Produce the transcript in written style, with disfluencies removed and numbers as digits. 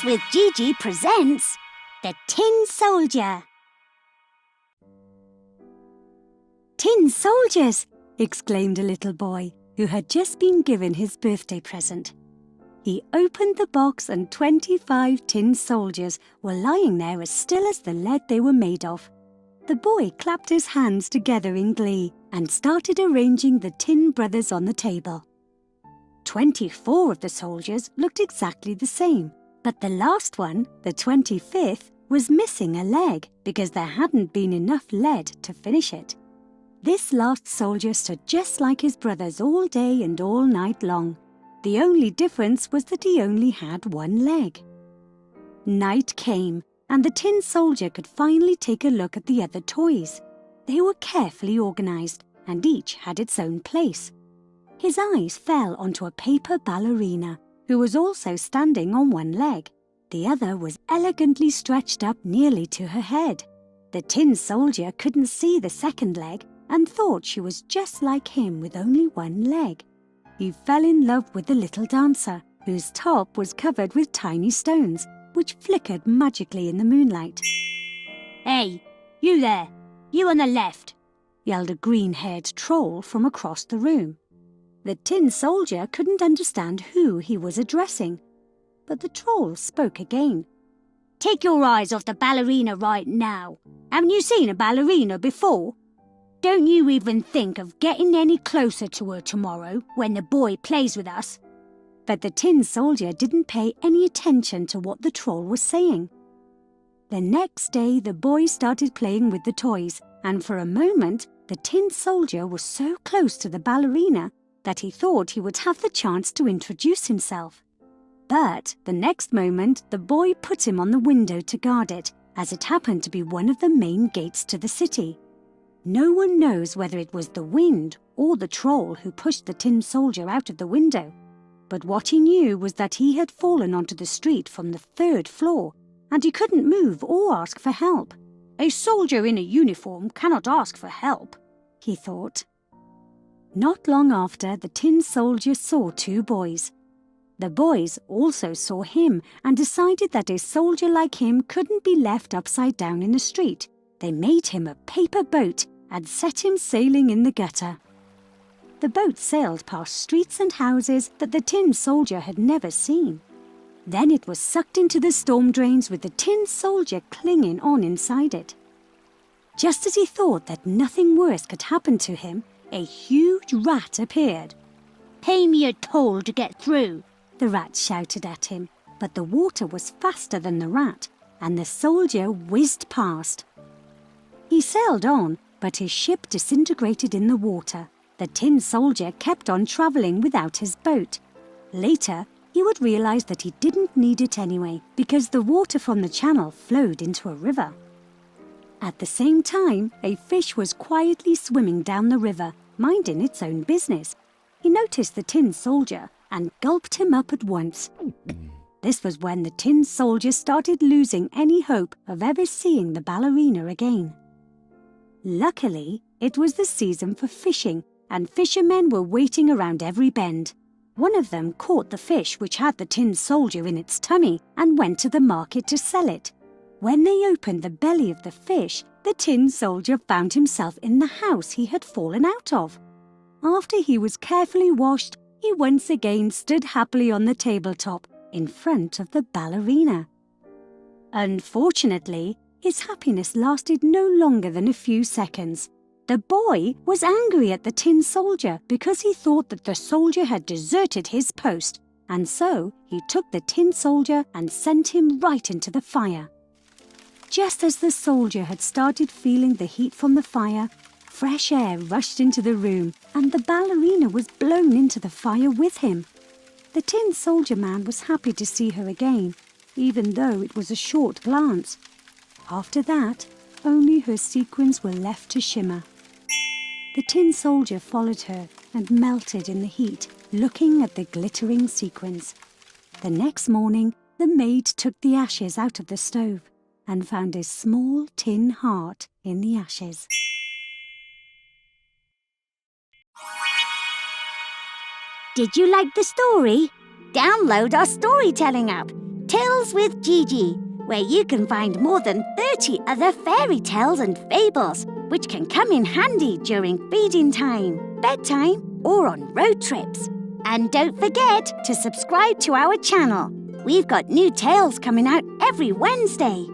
Breakfast with GiGi presents The Tin Soldier. Tin soldiers! Exclaimed a little boy who had just been given his birthday present. He opened the box and 25 tin soldiers were lying there as still as the lead they were made of. The boy clapped his hands together in glee and started arranging the tin brothers on the table. 24 of the soldiers looked exactly the same, but the last one, the 25th, was missing a leg because there hadn't been enough lead to finish it. This last soldier stood just like his brothers all day and all night long. The only difference was that he only had one leg. Night came, and the tin soldier could finally take a look at the other toys. They were carefully organized, and each had its own place. His eyes fell onto a paper ballerina, who was also standing on one leg. The other was elegantly stretched up nearly to her head. The tin soldier couldn't see the second leg and thought she was just like him with only one leg. He fell in love with the little dancer, whose top was covered with tiny stones, which flickered magically in the moonlight. "Hey, you there! You on the left!" yelled a green-haired troll from across the room. The tin soldier couldn't understand who he was addressing, but the troll spoke again. "Take your eyes off the ballerina right now. Haven't you seen a ballerina before? Don't you even think of getting any closer to her tomorrow when the boy plays with us?" But the tin soldier didn't pay any attention to what the troll was saying. The next day the boy started playing with the toys, and for a moment the tin soldier was so close to the ballerina that he thought he would have the chance to introduce himself. But the next moment the boy put him on the window to guard it, as it happened to be one of the main gates to the city. No one knows whether it was the wind or the troll who pushed the tin soldier out of the window, but what he knew was that he had fallen onto the street from the 3rd floor, and he couldn't move or ask for help. "A soldier in a uniform cannot ask for help," he thought. Not long after, the tin soldier saw 2 boys. The boys also saw him and decided that a soldier like him couldn't be left upside down in the street. They made him a paper boat and set him sailing in the gutter. The boat sailed past streets and houses that the tin soldier had never seen. Then it was sucked into the storm drains with the tin soldier clinging on inside it. Just as he thought that nothing worse could happen to him, a huge rat appeared. "Pay me a toll to get through," the rat shouted at him, but the water was faster than the rat, and the soldier whizzed past. He sailed on, but his ship disintegrated in the water. The tin soldier kept on travelling without his boat. Later, he would realise that he didn't need it anyway, because the water from the channel flowed into a river. At the same time, a fish was quietly swimming down the river, minding its own business. He noticed the tin soldier and gulped him up at once. This was when the tin soldier started losing any hope of ever seeing the ballerina again. Luckily, it was the season for fishing, and fishermen were waiting around every bend. One of them caught the fish which had the tin soldier in its tummy and went to the market to sell it. When they opened the belly of the fish, the tin soldier found himself in the house he had fallen out of. After he was carefully washed, he once again stood happily on the tabletop in front of the ballerina. Unfortunately, his happiness lasted no longer than a few seconds. The boy was angry at the tin soldier because he thought that the soldier had deserted his post, and so he took the tin soldier and sent him right into the fire. Just as the soldier had started feeling the heat from the fire, fresh air rushed into the room, and the ballerina was blown into the fire with him. The tin soldier man was happy to see her again, even though it was a short glance. After that, only her sequins were left to shimmer. The tin soldier followed her and melted in the heat, looking at the glittering sequins. The next morning, the maid took the ashes out of the stove and found a small tin heart in the ashes. Did you like the story? Download our storytelling app Tales with GiGi, where you can find more than 30 other fairy tales and fables, which can come in handy during feeding time, bedtime, or on road trips. And don't forget to subscribe to our channel. We've got new tales coming out every Wednesday.